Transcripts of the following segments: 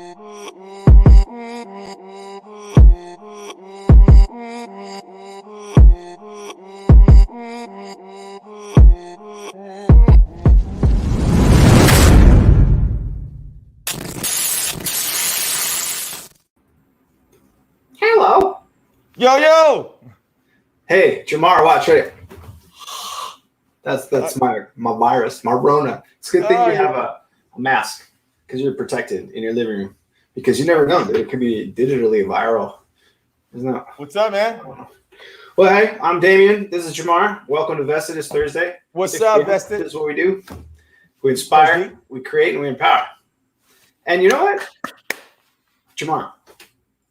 Hello. Yo. Hey, Jei'mar, watch it. That's my virus, my Rona. It's a good thing you have a mask because you're protected in your living room because you never know that it could be digitally viral. Isn't it? What's up, man? Well, hey, I'm Damien. This is Jei'mar. Welcome to VESTED. It's Thursday. What's up, VESTED? This is what we do. We inspire, we create, and we empower. And you know what? Jei'mar,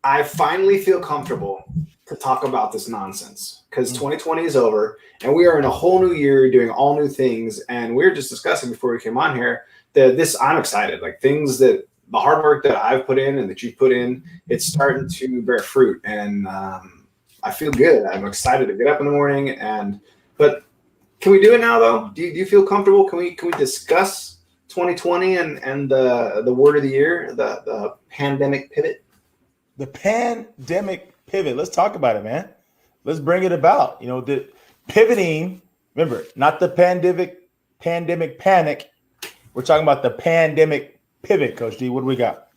I finally feel comfortable to talk about this nonsense because 2020 is over and we are in a whole new year doing all new things. And we were just discussing before we came on here that I'm excited, like things that the hard work that I've put in and that you've put in, it's starting to bear fruit. And I feel good. I'm excited to get up in the morning. But can we do it now though? Do you feel comfortable? Can we discuss 2020 and the word of the year, the pandemic pivot? The pandemic pivot. Let's talk about it, man. Let's bring it about. You know, the pivoting, remember, not the pandemic panic. We're talking about the pandemic pivot, Coach D. What do we got?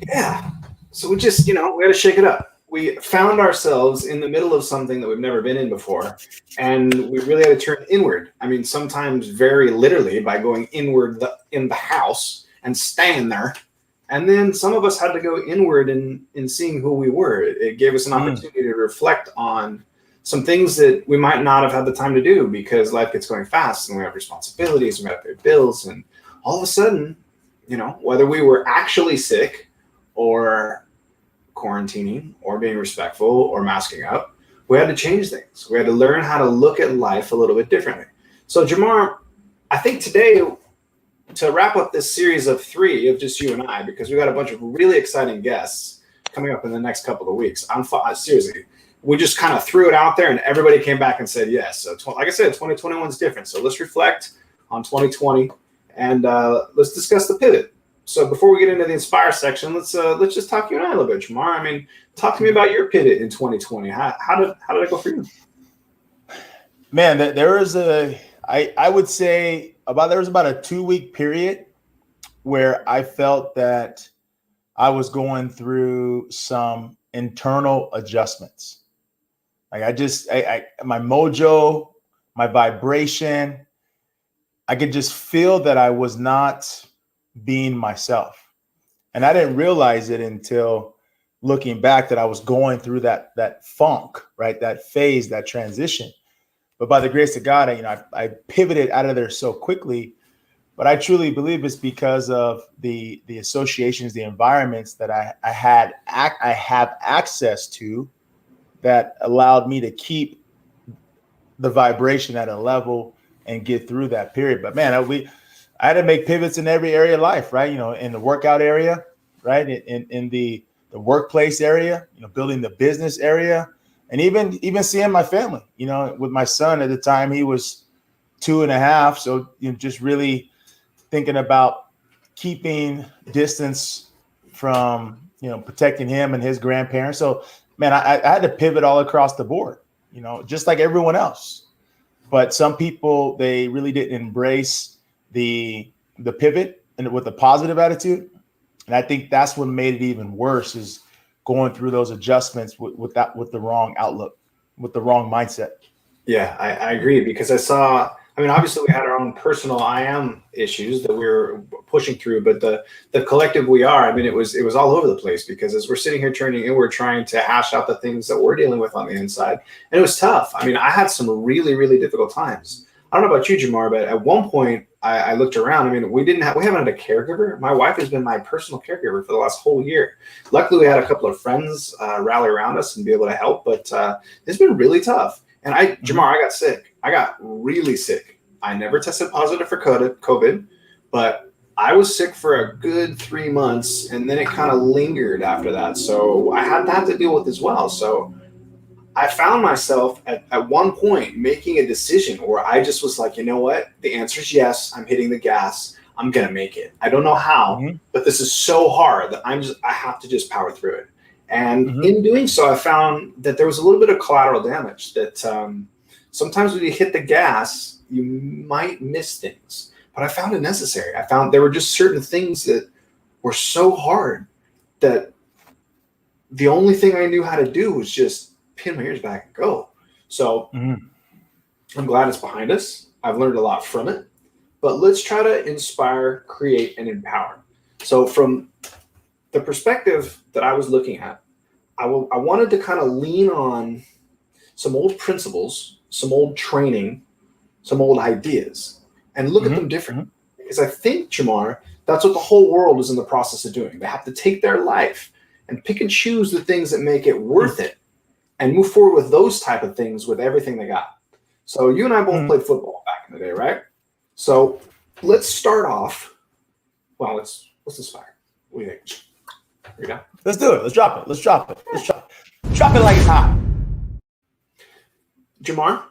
Yeah. So we just, we got to shake it up. We found ourselves in the middle of something that we've never been in before. And we really had to turn inward. I mean, sometimes very literally by going inward in the house and staying there. And then some of us had to go inward in seeing who we were. It gave us an opportunity to reflect on some things that we might not have had the time to do because life gets going fast and we have responsibilities, we got to pay bills. And all of a sudden, whether we were actually sick or quarantining or being respectful or masking up, we had to change things. We had to learn how to look at life a little bit differently. So Jei'mar, I think today, to wrap up this series of 3 of just you and I, because we got a bunch of really exciting guests coming up in the next couple of weeks. Seriously, we just kind of threw it out there and everybody came back and said yes. So like I said, 2021 is different. So let's reflect on 2020 and let's discuss the pivot. So before we get into the inspire section, let's just talk you and I a little bit, Jei'mar. I mean, talk to me about your pivot in 2020. How did it go for you? Man, there was I would say there was about a 2-week period where I felt that I was going through some internal adjustments. Like my mojo, my vibration, I could just feel that I was not being myself. And I didn't realize it until looking back that I was going through that funk, right? That phase, that transition. But by the grace of God, I pivoted out of there so quickly. But I truly believe it's because of the associations, the environments that I have access to that allowed me to keep the vibration at a level and get through that period. But man, I had to make pivots in every area of life, right? In the workout area, right? In the workplace area, building the business area. And even seeing my family, with my son at the time, he was 2.5. So just really thinking about keeping distance from, protecting him and his grandparents. So, man, I had to pivot all across the board, just like everyone else. But some people, they really didn't embrace the pivot and with a positive attitude. And I think that's what made it even worse is going through those adjustments with the wrong outlook, with the wrong mindset. Yeah, I agree because obviously we had our own personal I am issues that we were pushing through, but the collective we are, it was all over the place because as we're sitting here turning in, we're trying to hash out the things that we're dealing with on the inside. And it was tough. I had some really, really difficult times. I don't know about you, Jei'mar, but at one point I looked around. we haven't had a caregiver. My wife has been my personal caregiver for the last whole year. Luckily, we had a couple of friends rally around us and be able to help, but it's been really tough. And Jei'mar, I got sick. I got really sick. I never tested positive for COVID, but I was sick for a good 3 months, and then it kind of lingered after that. So I had that to deal with as well. So I found myself at one point making a decision where I just was like, you know what? The answer is yes. I'm hitting the gas. I'm going to make it. I don't know how, but this is so hard that I have to just power through it. And in doing so, I found that there was a little bit of collateral damage, that sometimes when you hit the gas, you might miss things. But I found it necessary. I found there were just certain things that were so hard that the only thing I knew how to do was just pin my ears back and go. So I'm glad it's behind us. I've learned a lot from it. But let's try to inspire, create, and empower. So from the perspective that I was looking at, I wanted to kind of lean on some old principles, some old training, some old ideas, and look at them differently. Because I think, Jei'mar, that's what the whole world is in the process of doing. They have to take their life and pick and choose the things that make it worth it and move forward with those type of things with everything they got. So you and I both played football back in the day, right? So let's start off. Well, let's inspire. What do you think? Here we go. Let's do it. Let's drop it. Let's drop it. Let's drop it. Drop it like it's hot. Jei'mar,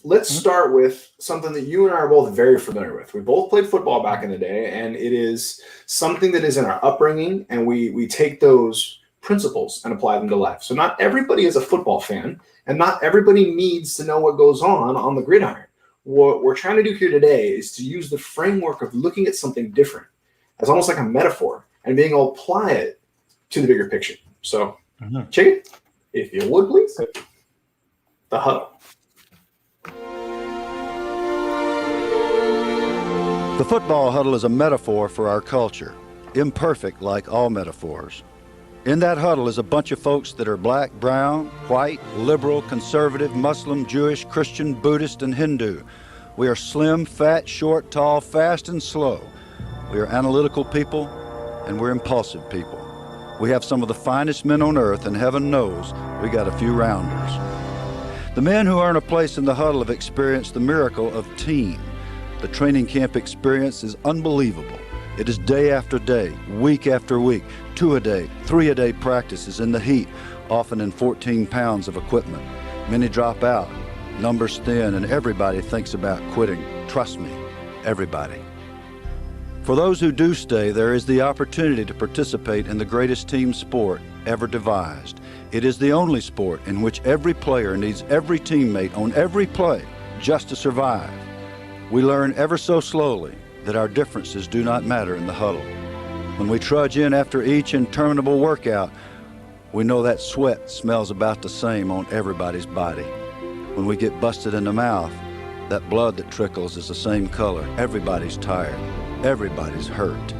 let's start with something that you and I are both very familiar with. We both played football back in the day, and it is something that is in our upbringing, and we take those principles and apply them to life. So not everybody is a football fan, and not everybody needs to know what goes on the gridiron. What we're trying to do here today is to use the framework of looking at something different as almost like a metaphor and being able to apply it to the bigger picture. So, check it, if you would, please. The huddle. The football huddle is a metaphor for our culture, imperfect like all metaphors. In that huddle is a bunch of folks that are black, brown, white, liberal, conservative, Muslim, Jewish, Christian, Buddhist, and Hindu. We are slim, fat, short, tall, fast, and slow. We are analytical people, and we're impulsive people. We have some of the finest men on earth, and heaven knows we got a few rounders. The men who earn a place in the huddle have experienced the miracle of team. The training camp experience is unbelievable. It is day after day, week after week, 2 a day, 3 a day practices in the heat, often in 14 pounds of equipment. Many drop out, numbers thin, and everybody thinks about quitting. Trust me, everybody. For those who do stay, there is the opportunity to participate in the greatest team sport ever devised. It is the only sport in which every player needs every teammate on every play just to survive. We learn ever so slowly that our differences do not matter in the huddle. When we trudge in after each interminable workout, we know that sweat smells about the same on everybody's body. When we get busted in the mouth, that blood that trickles is the same color. Everybody's tired. Everybody's hurt.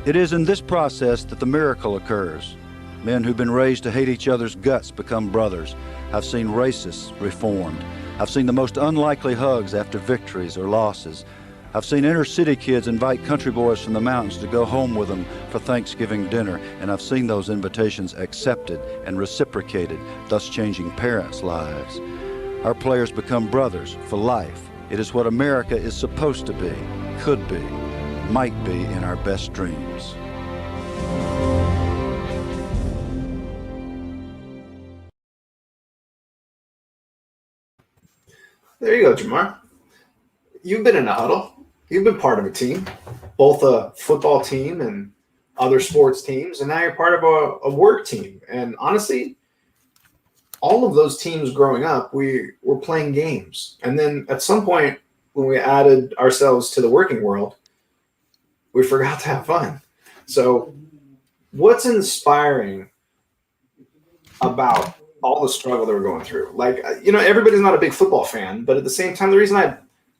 It is in this process that the miracle occurs. Men who've been raised to hate each other's guts become brothers. I've seen racists reformed. I've seen the most unlikely hugs after victories or losses. I've seen inner city kids invite country boys from the mountains to go home with them for Thanksgiving dinner, and I've seen those invitations accepted and reciprocated, thus changing parents' lives. Our players become brothers for life. It is what America is supposed to be, could be, might be in our best dreams. There you go, Jei'mar. You've been in a huddle. You've been part of a team, both a football team and other sports teams, and now you're part of a work team. And honestly, all of those teams growing up, we were playing games. And then at some point, when we added ourselves to the working world, we forgot to have fun. So what's inspiring about all the struggle that we're going through? Like, everybody's not a big football fan, but at the same time, the reason I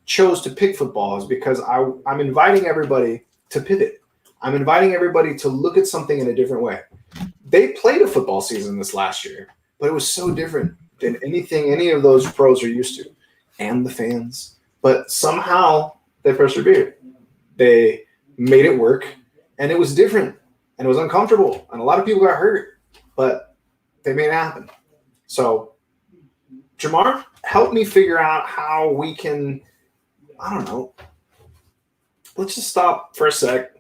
chose to pick football is because I'm inviting everybody to pivot. I'm inviting everybody to look at something in a different way. They played a football season this last year, but it was so different than anything any of those pros are used to, and the fans. But somehow they persevered. They made it work, and it was different, and it was uncomfortable, and a lot of people got hurt, but they made it happen. So, Jei'mar, help me figure out how we can, let's just stop for a sec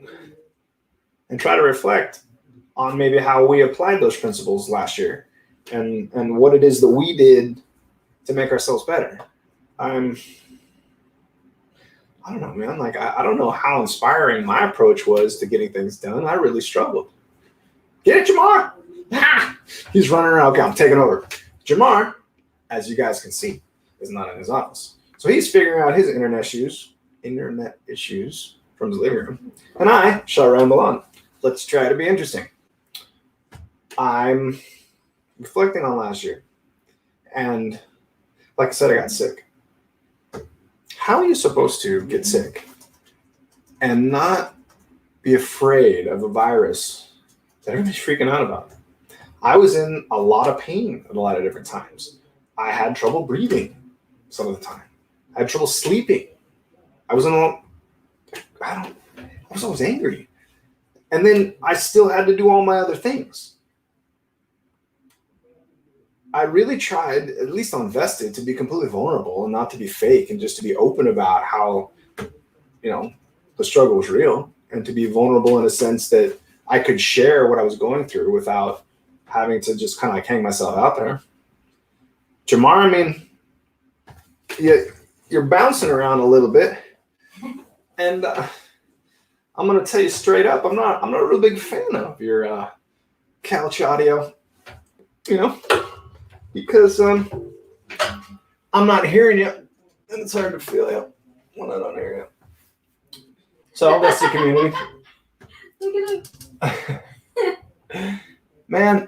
and try to reflect on maybe how we applied those principles last year and what it is that we did to make ourselves better. I don't know, man. Like, I don't know how inspiring my approach was to getting things done. I really struggled. Get it, Jei'mar! Ha! He's running around. Okay, I'm taking over. Jei'mar, as you guys can see, is not in his office. So he's figuring out his internet issues from his living room. And I shall ramble on. Let's try to be interesting. I'm reflecting on last year. And like I said, I got sick. How are you supposed to get sick and not be afraid of a virus that everybody's freaking out about? I was in a lot of pain at a lot of different times. I had trouble breathing some of the time. I had trouble sleeping. I was always angry. And then I still had to do all my other things. I really tried, at least on VESTED, to be completely vulnerable and not to be fake and just to be open about how, the struggle was real and to be vulnerable in a sense that I could share what I was going through without having to just kind of like hang myself out there. Jei'mar, I mean, you're bouncing around a little bit. And I'm going to tell you straight up, I'm not a real big fan of your couch audio, because I'm not hearing you, and it's hard to feel you when I don't hear you. So that's the community. Man,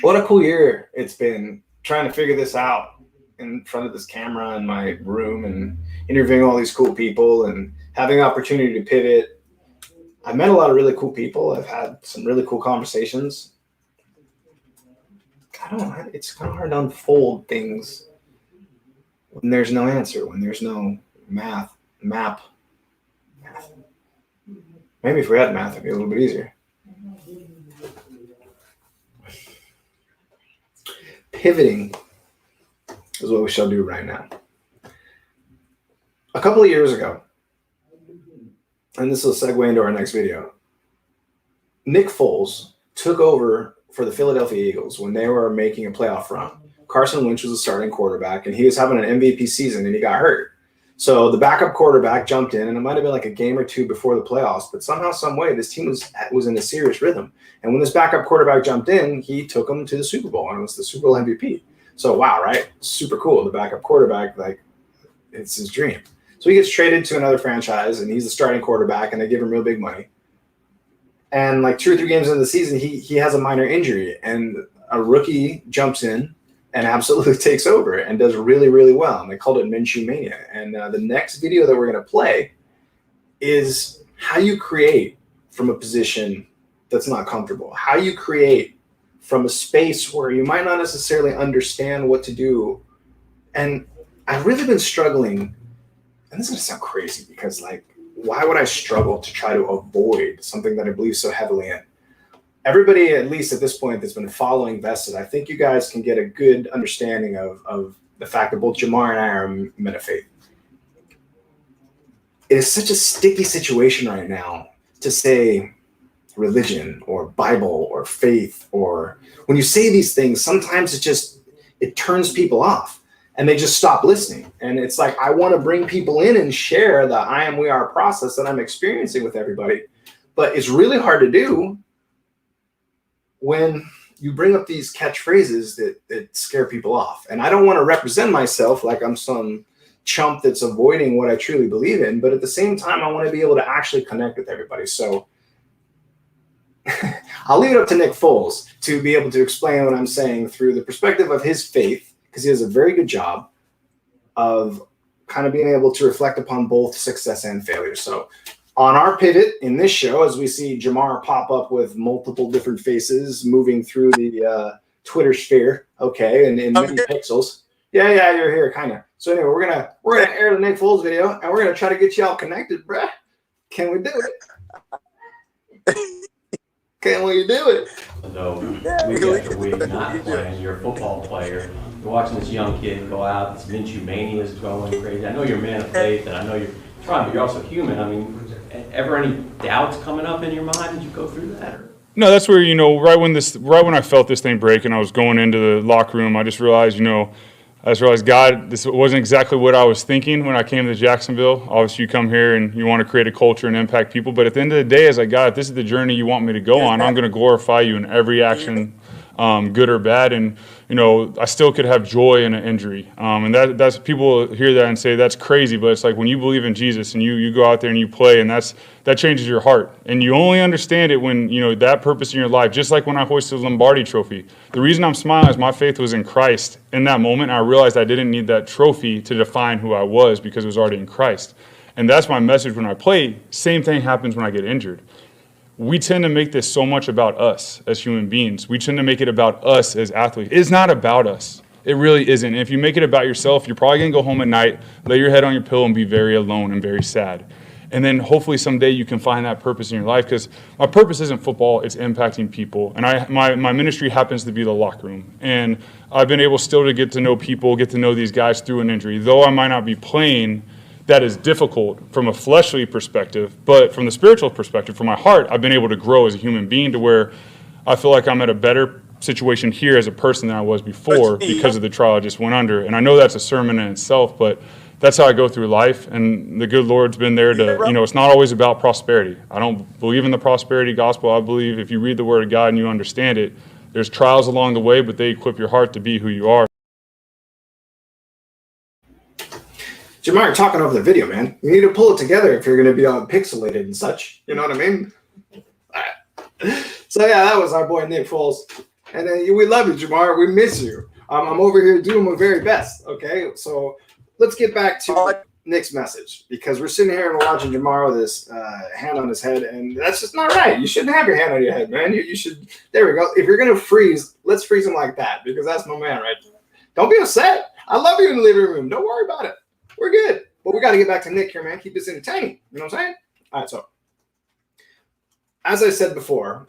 what a cool year it's been trying to figure this out in front of this camera in my room and interviewing all these cool people and having the opportunity to pivot. I've met a lot of really cool people. I've had some really cool conversations. I don't know. It's kind of hard to unfold things when there's no answer, when there's no map. Maybe if we had math, it'd be a little bit easier. Pivoting is what we shall do right now. A couple of years ago, and this will segue into our next video, Nick Foles took over for the Philadelphia Eagles when they were making a playoff run. Carson Wentz was the starting quarterback, and he was having an MVP season, and he got hurt. So the backup quarterback jumped in, and it might have been like a game or two before the playoffs, but somehow, some way, this team was in a serious rhythm. And when this backup quarterback jumped in, he took them to the Super Bowl, and it was the Super Bowl MVP. So wow, right? Super cool. The backup quarterback, like, it's his dream. So he gets traded to another franchise, and he's the starting quarterback, and they give him real big money. And like 2 or 3 games into the season, he has a minor injury, and a rookie jumps in and absolutely takes over and does really, really well. And they called it Minshew Mania. And the next video that we're going to play is how you create from a position that's not comfortable, how you create from a space where you might not necessarily understand what to do. And I've really been struggling, and this is going to sound crazy because, like, why would I struggle to try to avoid something that I believe so heavily in? Everybody, at least at this point, that's been following VESTED, I think you guys can get a good understanding of the fact that both Jei'mar and I are men of faith. It is such a sticky situation right now to say religion or Bible or faith, or when you say these things, sometimes it turns people off and they just stop listening. And it's like, I want to bring people in and share the I am, we are process that I'm experiencing with everybody. But it's really hard to do when you bring up these catchphrases that scare people off. And I don't want to represent myself like I'm some chump that's avoiding what I truly believe in, but at the same time, I want to be able to actually connect with everybody. So I'll leave it up to Nick Foles to be able to explain what I'm saying through the perspective of his faith, because he does a very good job of kind of being able to reflect upon both success and failure. So on our pivot in this show, as we see Jei'mar pop up with multiple different faces moving through the Twitter sphere, okay, and in many pixels. Yeah, you're here, kind of. So anyway, we're gonna air the Nick Foles video, and we're gonna try to get y'all connected, bruh. Can we do it? Can we do it? So week after week, not playing. You're a football player. You're watching this young kid go out. This Minshew Mania is going crazy. I know you're a man of faith, and I know you're trying, but you're also human. I mean, ever any doubts coming up in your mind? Did you go through that? Or? No, that's where, right when I felt this thing break and I was going into the locker room, I just realized, I just realized, God, this wasn't exactly what I was thinking when I came to Jacksonville. Obviously, you come here and you want to create a culture and impact people. But at the end of the day, as God, if this is the journey you want me to go on, I'm going to glorify you in every action, good or bad. And, I still could have joy in an injury. And that's people hear that and say, that's crazy. But it's like when you believe in Jesus and you go out there and you play, and that changes your heart. And you only understand it when, that purpose in your life, just like when I hoisted the Lombardi trophy. The reason I'm smiling is my faith was in Christ in that moment. I realized I didn't need that trophy to define who I was because it was already in Christ. And that's my message when I play. Same thing happens when I get injured. We tend to make this so much about us as human beings. We tend to make it about us as athletes. It's not about us. It really isn't. And if you make it about yourself, you're probably going to go home at night, lay your head on your pillow, and be very alone and very sad. And then hopefully someday you can find that purpose in your life, because my purpose isn't football, it's impacting people. And my ministry happens to be the locker room. And I've been able still to get to know people, get to know these guys through an injury. Though I might not be playing, that is difficult from a fleshly perspective, but from the spiritual perspective, from my heart, I've been able to grow as a human being to where I feel like I'm at a better situation here as a person than I was before because of the trial I just went under. And I know that's a sermon in itself, but that's how I go through life. And the good Lord's been there to, it's not always about prosperity. I don't believe in the prosperity gospel. I believe if you read the Word of God and you understand it, there's trials along the way, but they equip your heart to be who you are. Jei'mar, you're talking over the video, man. You need to pull it together if you're going to be all pixelated and such. You know what I mean? So, yeah, that was our boy Nick Foles. And then we love you, Jei'mar. We miss you. I'm over here doing my very best, okay? So let's get back to Nick's message, because we're sitting here and we're watching Jei'mar with his hand on his head, and that's just not right. You shouldn't have your hand on your head, man. You should – there we go. If you're going to freeze, let's freeze him like that, because that's my man right there. Don't be upset. I love you in the living room. Don't worry about it. We're good. But we got to get back to Nick here, man. Keep this entertaining. You know what I'm saying? All right, so as I said before,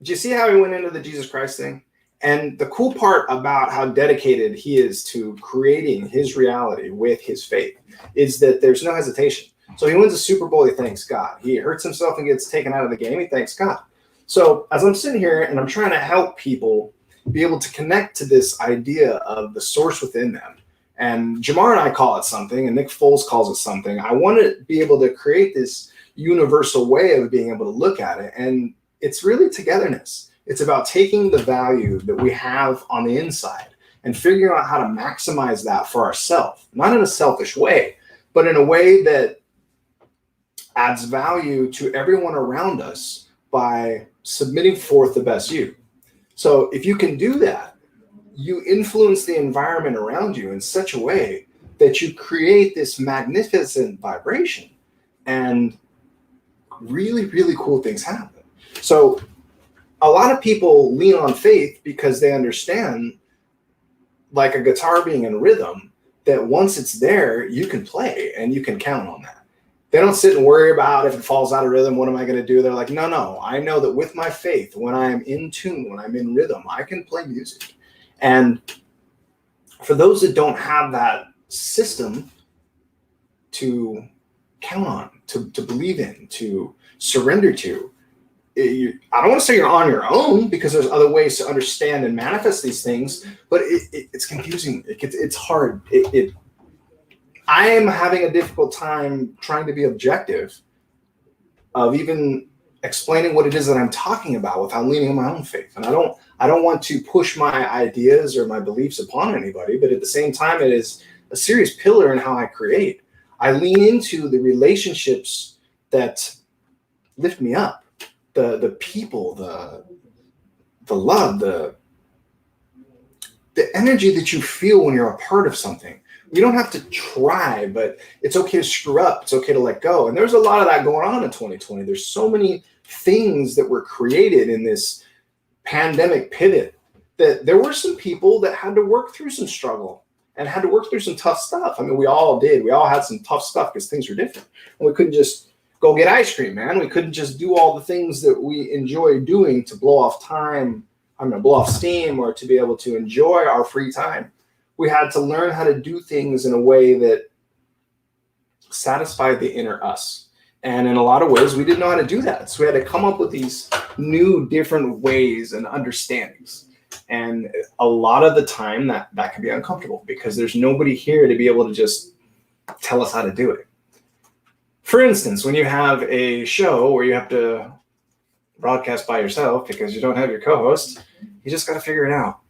do you see how he went into the Jesus Christ thing? And the cool part about how dedicated he is to creating his reality with his faith is that there's no hesitation. So he wins a Super Bowl, he thanks God. He hurts himself and gets taken out of the game, he thanks God. So as I'm sitting here and I'm trying to help people be able to connect to this idea of the source within them, and Jei'mar and I call it something, and Nick Foles calls it something. I want to be able to create this universal way of being able to look at it. And it's really togetherness. It's about taking the value that we have on the inside and figuring out how to maximize that for ourselves, not in a selfish way, but in a way that adds value to everyone around us by submitting forth the best you. So if you can do that, you influence the environment around you in such a way that you create this magnificent vibration, and really, really cool things happen. So a lot of people lean on faith because they understand, like a guitar being in rhythm, that once it's there, you can play and you can count on that. They don't sit and worry about if it falls out of rhythm, what am I going to do? They're like, no, I know that with my faith, when I'm in tune, when I'm in rhythm, I can play music. And for those that don't have that system to count on, to believe in, to surrender to, I don't want to say you're on your own, because there's other ways to understand and manifest these things, but it's confusing. It's hard. I am having a difficult time trying to be objective of even explaining what it is that I'm talking about without leaning on my own faith. And I don't want to push my ideas or my beliefs upon anybody, but at the same time, it is a serious pillar in how I create. I lean into the relationships that lift me up, the people, the love, the energy that you feel when you're a part of something. You don't have to try, but it's okay to screw up. It's okay to let go. And there's a lot of that going on in 2020. There's so many things that were created in this pandemic pivot that there were some people that had to work through some struggle and had to work through some tough stuff. I mean, we all did. We all had some tough stuff because things were different. And we couldn't just go get ice cream, man. We couldn't just do all the things that we enjoy doing to blow off time. Blow off steam, or to be able to enjoy our free time. We had to learn how to do things in a way that satisfied the inner us. And in a lot of ways, we didn't know how to do that. So we had to come up with these new, different ways and understandings. And a lot of the time that can be uncomfortable because there's nobody here to be able to just tell us how to do it. For instance, when you have a show where you have to broadcast by yourself because you don't have your co-host, you just got to figure it out.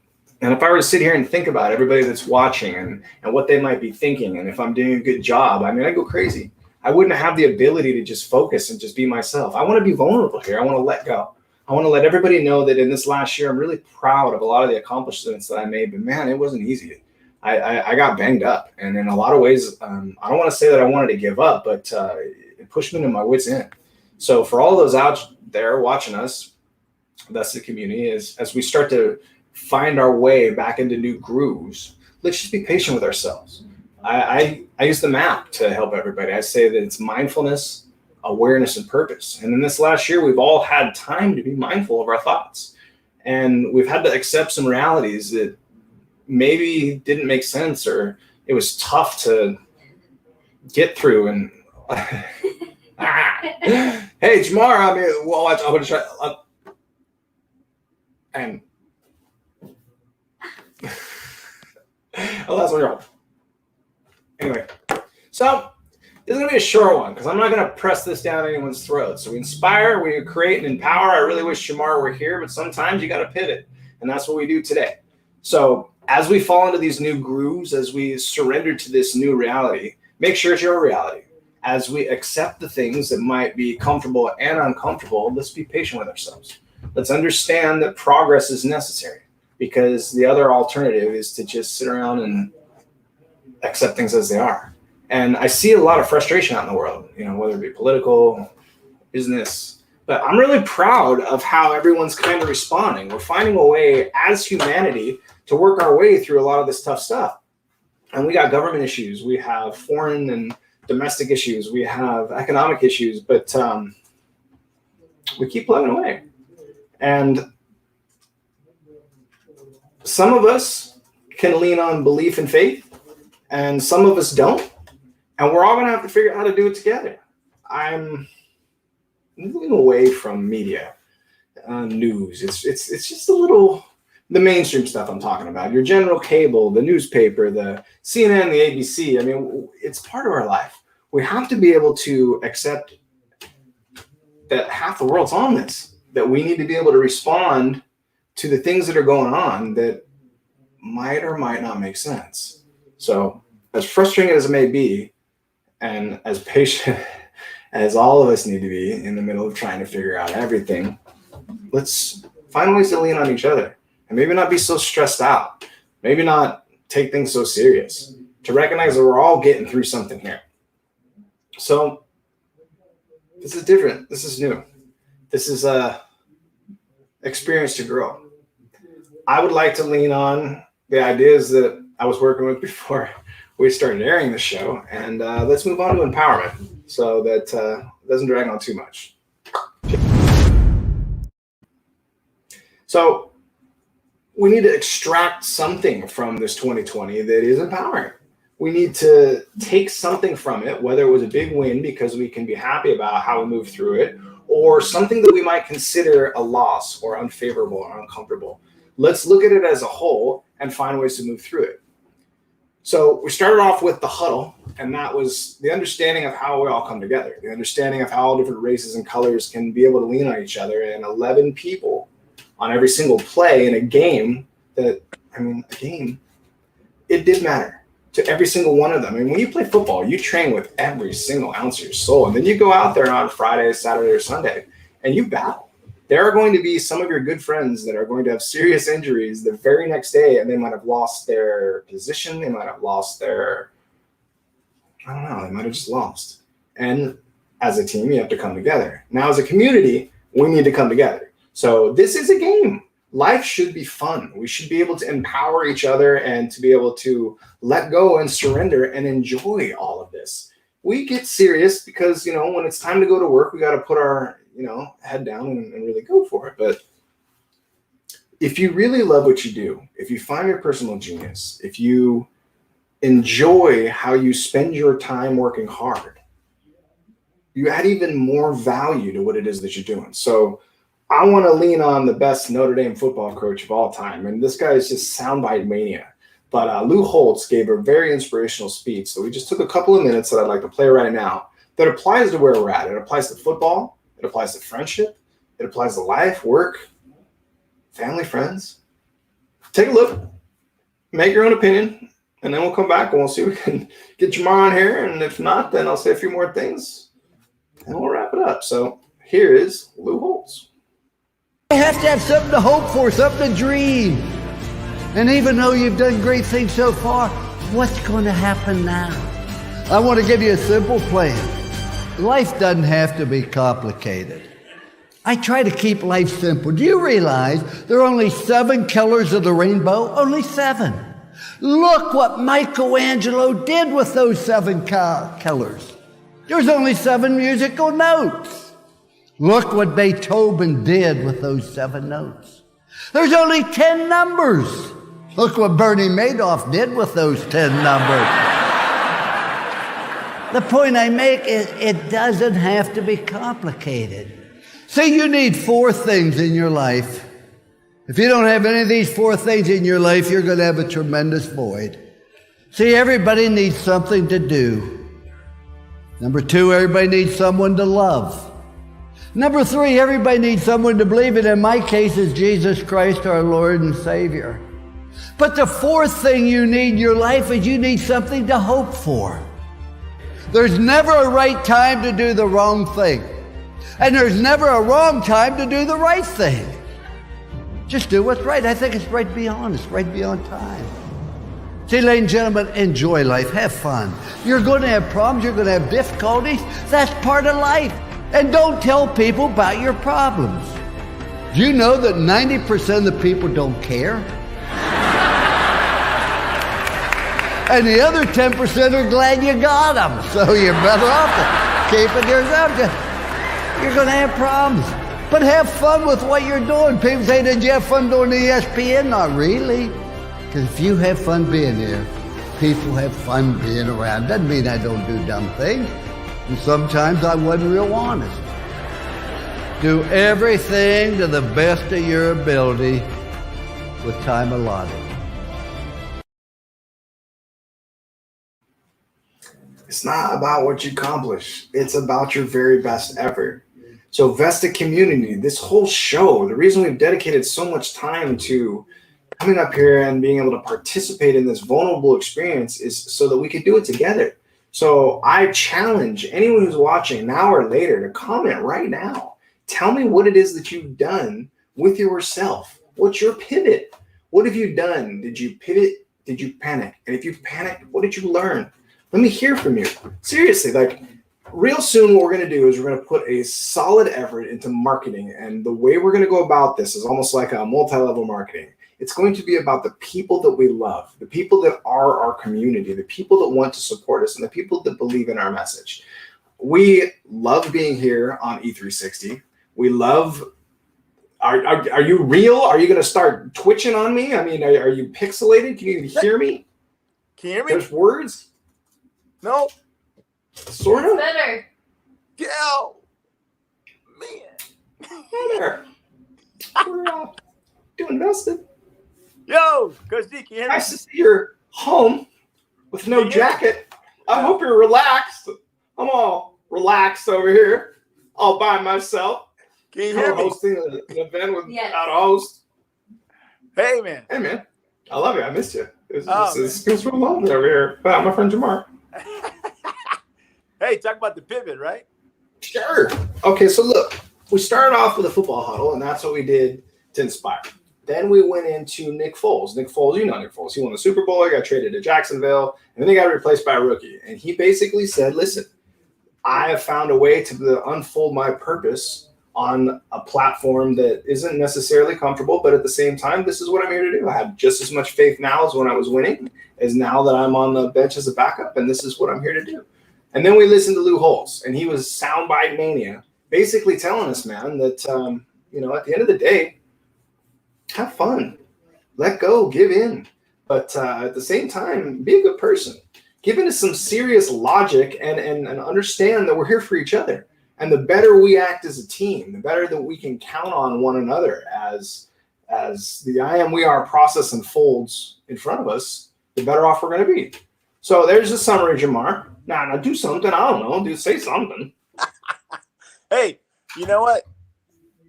And if I were to sit here and think about everybody that's watching and what they might be thinking, and if I'm doing a good job, I mean, I go crazy. I wouldn't have the ability to just focus and just be myself. I want to be vulnerable here. I want to let go. I want to let everybody know that in this last year, I'm really proud of a lot of the accomplishments that I made, but man, it wasn't easy. I got banged up. And in a lot of ways, I don't want to say that I wanted to give up, but it pushed me to my wit's end. So for all those out there watching us, that's the community, as we start to find our way back into new grooves, let's just be patient with ourselves. I use the map to help everybody. I say that it's mindfulness, awareness, and purpose. And in this last year, we've all had time to be mindful of our thoughts. And we've had to accept some realities that maybe didn't make sense, or it was tough to get through. And hey, Jei'mar, I mean, well, I'm going to try. And oh, that's what you're on. Anyway, so this is going to be a short one because I'm not going to press this down anyone's throat. So we inspire, we create, and empower. I really wish Jei'mar were here, but sometimes you got to pivot, and that's what we do today. So as we fall into these new grooves, as we surrender to this new reality, make sure it's your reality. As we accept the things that might be comfortable and uncomfortable, let's be patient with ourselves. Let's understand that progress is necessary, because the other alternative is to just sit around and accept things as they are. And I see a lot of frustration out in the world, you know, whether it be political, business, but I'm really proud of how everyone's kind of responding. We're finding a way as humanity to work our way through a lot of this tough stuff. And we got government issues, we have foreign and domestic issues, we have economic issues, but we keep plugging away. And some of us can lean on belief and faith, and some of us don't. And we're all going to have to figure out how to do it together. I'm moving away from media, news. It's just a little, the mainstream stuff I'm talking about. Your general cable, the newspaper, the CNN, the ABC. I mean, it's part of our life. We have to be able to accept that half the world's on this, that we need to be able to respond to the things that are going on that might or might not make sense. So as frustrating as it may be, and as patient as all of us need to be in the middle of trying to figure out everything, let's find ways to lean on each other and maybe not be so stressed out, maybe not take things so serious, to recognize that we're all getting through something here. So this is different. This is new. This is a experience to grow. I would like to lean on the ideas that I was working with before we started airing the show, and let's move on to empowerment so that it doesn't drag on too much. So we need to extract something from this 2020 that is empowering. We need to take something from it, whether it was a big win because we can be happy about how we moved through it, or something that we might consider a loss or unfavorable or uncomfortable. Let's look at it as a whole and find ways to move through it. So we started off with the huddle, and that was the understanding of how we all come together, the understanding of how all different races and colors can be able to lean on each other, and 11 people on every single play in a game that, I mean, a game, it did matter to every single one of them. I mean, when you play football, you train with every single ounce of your soul, and then you go out there on Friday, Saturday, or Sunday, and you battle. There are going to be some of your good friends that are going to have serious injuries the very next day, and they might have lost their position. They might have lost their, I don't know, they might have just lost. And as a team, you have to come together. Now, as a community, we need to come together. So this is a game. Life should be fun. We should be able to empower each other and to be able to let go and surrender and enjoy all of this. We get serious because, you know, when it's time to go to work, we got to put our, you know, head down and really go for it. But if you really love what you do, if you find your personal genius, if you enjoy how you spend your time working hard, you add even more value to what it is that you're doing. So I want to lean on the best Notre Dame football coach of all time, and this guy is just soundbite mania. But Lou Holtz gave a very inspirational speech. So we just took a couple of minutes that I'd like to play right now that applies to where we're at. It applies to football. It applies to friendship. It applies to life, work, family, friends. Take a look. Make your own opinion. And then we'll come back and we'll see if we can get Jei'mar on here. And if not, then I'll say a few more things. And we'll wrap it up. So here is Lou Holtz. You have to have something to hope for, something to dream. And even though you've done great things so far, what's going to happen now? I want to give you a simple plan. Life doesn't have to be complicated. I try to keep life simple. Do you realize there are only 7 colors of the rainbow? Only 7. Look what Michelangelo did with those 7 colors. There's only 7 musical notes. Look what Beethoven did with those 7 notes. There's only 10 numbers. Look what Bernie Madoff did with those 10 numbers. The point I make is it doesn't have to be complicated. See, you need 4 things in your life. If you don't have any of these 4 things in your life, you're going to have a tremendous void. See, everybody needs something to do. Number 2, everybody needs someone to love. Number 3, everybody needs someone to believe in. In my case, is Jesus Christ, our Lord and Savior. But the 4th thing you need in your life is you need something to hope for. There's never a right time to do the wrong thing. And there's never a wrong time to do the right thing. Just do what's right. I think it's right to be honest, right to be on time. See, ladies and gentlemen, enjoy life. Have fun. You're going to have problems. You're going to have difficulties. That's part of life. And don't tell people about your problems. Do you know that 90% of the people don't care? And the other 10% are glad you got them. So you're better off to keep it yourself. You're going to have problems. But have fun with what you're doing. People say, did you have fun doing the ESPN? Not really. Because if you have fun being there, people have fun being around. Doesn't mean I don't do dumb things. And sometimes I wasn't real honest. Do everything to the best of your ability with time allotted. It's not about what you accomplish. It's about your very best effort. So VESTED community, this whole show, the reason we've dedicated so much time to coming up here and being able to participate in this vulnerable experience is so that we could do it together. So I challenge anyone who's watching now or later to comment right now. Tell me what it is that you've done with yourself. What's your pivot? What have you done? Did you pivot? Did you panic? And if you panicked, what did you learn? Let me hear from you. Seriously, like real soon what we're going to do is we're going to put a solid effort into marketing. And the way we're going to go about this is almost like a multi-level marketing. It's going to be about the people that we love, the people that are our community, the people that want to support us, and the people that believe in our message. We love being here on E360. We love, are you real? Are you going to start twitching on me? I mean, are you pixelated? Can you even hear me? Can you hear me? There's words? No. Sort of? Better. Yo. Man. Hey there. We're doing VESTED. Yo, Coach D, can you hear me? Nice to see you're home with no jacket. I hope you're relaxed. I'm all relaxed over here, all by myself. Can you hear me? Hosting an event without Yes. a host. Hey, man. Hey, man. I love you. I missed you. This feels real lonely over here. My friend Jei'mar. Hey, talk about the pivot, right? Sure. Okay, so look, we started off with a football huddle, and that's what we did to inspire. Then we went into Nick Foles. Nick Foles, you know Nick Foles. He won the Super Bowl. He got traded to Jacksonville, and then he got replaced by a rookie. And he basically said, listen, I have found a way to unfold my purpose on a platform that isn't necessarily comfortable, but at the same time, this is what I'm here to do. I have just as much faith now as when I was winning as now that I'm on the bench as a backup, and this is what I'm here to do. And then we listened to Lou Holtz, and he was soundbite mania, basically telling us, man, that, at the end of the day, have fun, let go, give in. But at the same time, be a good person. Give into some serious logic and understand that we're here for each other. And the better we act as a team, the better that we can count on one another as the I am we are process unfolds in front of us, the better off we're going to be. So there's a summary, Jei'mar. Now do something. I don't know. Say something. Hey, you know what?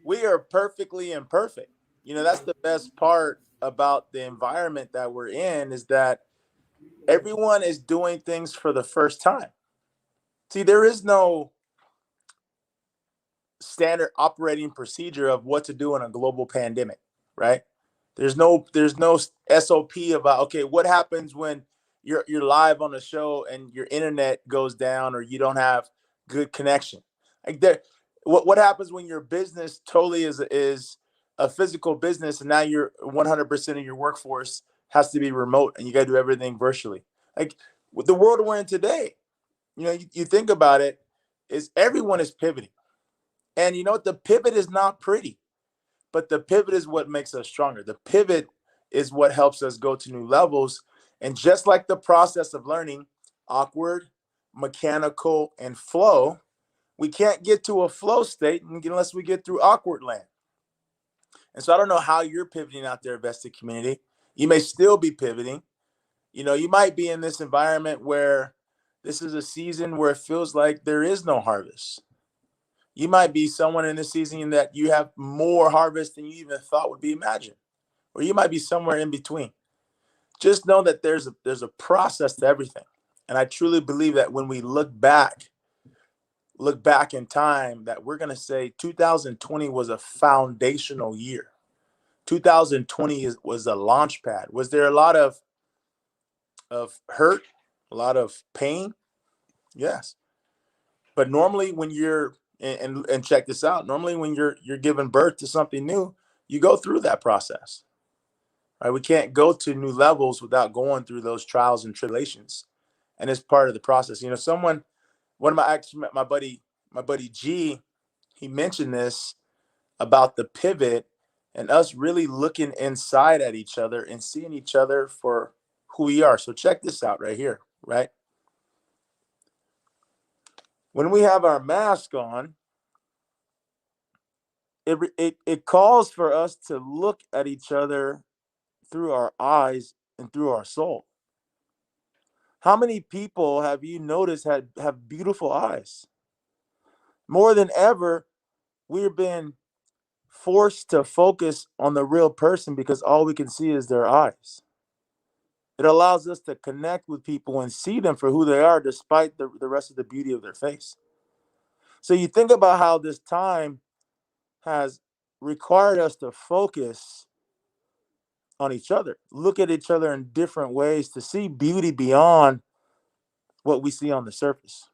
We are perfectly imperfect. You know, that's the best part about the environment that we're in, is that everyone is doing things for the first time. See, there is no standard operating procedure of what to do in a global pandemic, right? There's no SOP about, okay, what happens when you're live on a show and your internet goes down or you don't have good connection. Like what happens when your business totally is a physical business and now you're 100% of your workforce has to be remote and you got to do everything virtually. Like with the world we're in today, you know, you think about it, is everyone is pivoting. And you know what? The pivot is not pretty, but the pivot is what makes us stronger. The pivot is what helps us go to new levels. And just like the process of learning, awkward, mechanical, and flow, we can't get to a flow state unless we get through awkward land. And so I don't know how you're pivoting out there, Vested community. You may still be pivoting. You know, you might be in this environment where this is a season where it feels like there is no harvest. You might be someone in this season that you have more harvest than you even thought would be imagined, or you might be somewhere in between. Just know that there's a process to everything. And I truly believe that when we look back in time, that we're going to say 2020 was a foundational year. 2020 was a launch pad. Was there a lot of hurt, a lot of pain? Yes. But normally when you're, and check this out, normally when you're giving birth to something new, you go through that process. Right? We can't go to new levels without going through those trials and tribulations. And it's part of the process. You know, my buddy G, he mentioned this about the pivot and us really looking inside at each other and seeing each other for who we are. So check this out right here, right? When we have our mask on, it calls for us to look at each other through our eyes and through our soul. How many people have you noticed have beautiful eyes? More than ever, we've been forced to focus on the real person because all we can see is their eyes. It allows us to connect with people and see them for who they are despite the rest of the beauty of their face. So you think about how this time has required us to focus on each other, look at each other in different ways to see beauty beyond what we see on the surface.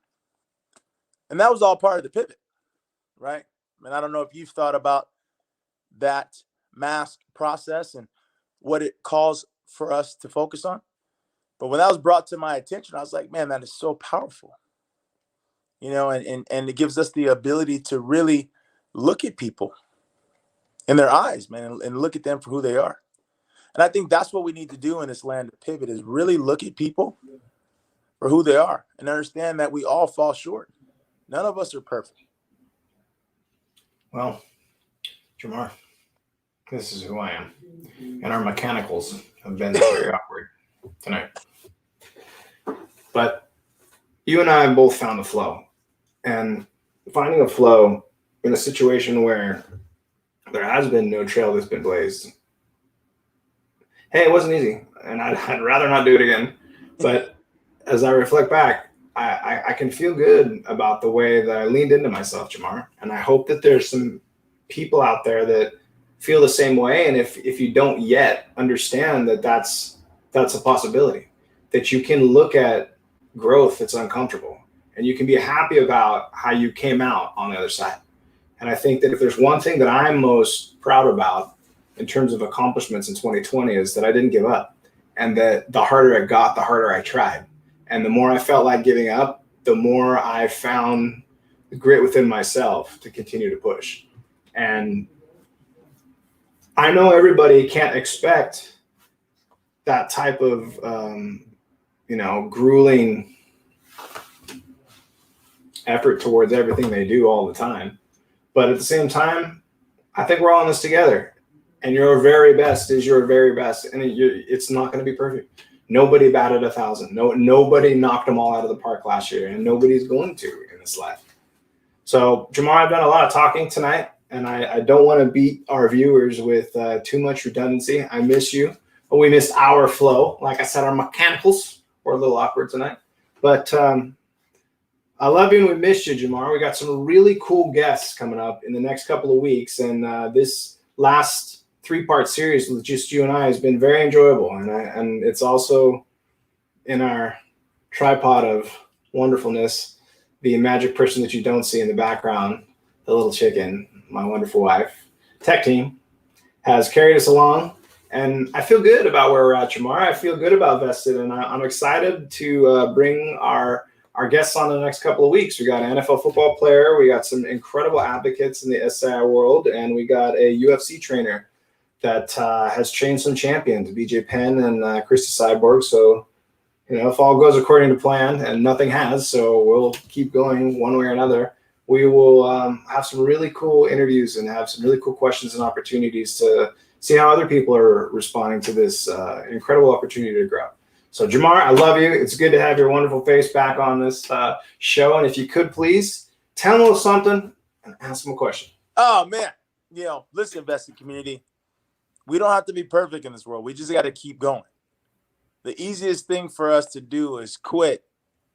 And that was all part of the pivot, right? And I don't know if you've thought about that mask process and what it calls for us to focus on. But when that was brought to my attention, I was like, man, that is so powerful. You know, and it gives us the ability to really look at people in their eyes, man, and look at them for who they are. And I think that's what we need to do in this land of pivot, is really look at people for who they are and understand that we all fall short. None of us are perfect. Well, Jei'mar, this is who I am. And our mechanicals have been very awkward tonight. But you and I have both found the flow. And finding a flow in a situation where there has been no trail that's been blazed. Hey, it wasn't easy. And I'd rather not do it again. But as I reflect back, I can feel good about the way that I leaned into myself, Jei'mar. And I hope that there's some people out there that feel the same way. And if you don't yet understand that that's a possibility, that you can look at growth that's uncomfortable and you can be happy about how you came out on the other side. And I think that if there's one thing that I'm most proud about in terms of accomplishments in 2020 is that I didn't give up, and that the harder I got, the harder I tried. And the more I felt like giving up, the more I found the grit within myself to continue to push. And I know everybody can't expect that type of, grueling effort towards everything they do all the time. But at the same time, I think we're all in this together. And your very best is your very best. And it's not going to be perfect. Nobody batted 1,000. Nobody knocked them all out of the park last year. And nobody's going to in this life. So, Jei'mar, I've done a lot of talking tonight. And I don't want to beat our viewers with too much redundancy. I miss you. But we missed our flow. Like I said, our mechanicals were a little awkward tonight. But I love you and we missed you, Jei'mar. We got some really cool guests coming up in the next couple of weeks. And this last 3-part series with just you and I has been very enjoyable. And it's also in our tripod of wonderfulness, the magic person that you don't see in the background, the little chicken, my wonderful wife, tech team, has carried us along. And I feel good about where we're at, Jei'mar. I feel good about Vested. And I'm excited to bring our guests on in the next couple of weeks. We got an NFL football player. We got some incredible advocates in the SI world. And we got a UFC trainer that has trained some champions, BJ Penn and Christy Cyborg. So, if all goes according to plan, and nothing has, so we'll keep going one way or another, we will have some really cool interviews and have some really cool questions and opportunities to see how other people are responding to this incredible opportunity to grow. So, Jei'mar, I love you. It's good to have your wonderful face back on this show. And if you could please tell them a little something and ask them a question. Oh, man. Listen, Vested community. We don't have to be perfect in this world. We just got to keep going. The easiest thing for us to do is quit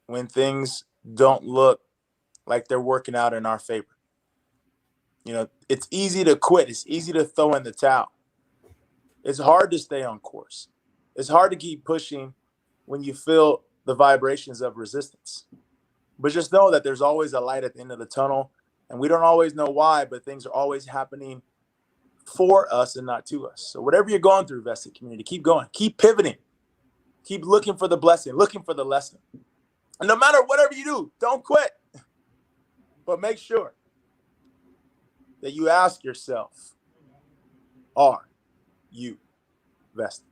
when things don't look like they're working out in our favor. It's easy to quit. It's easy to throw in the towel. It's hard to stay on course. It's hard to keep pushing when you feel the vibrations of resistance. But just know that there's always a light at the end of the tunnel. And we don't always know why, but things are always happening for us and not to us. So whatever you're going through, Vested community, keep going, keep pivoting, keep looking for the blessing, looking for the lesson. And no matter whatever you do, don't quit. But make sure that you ask yourself, are you vested?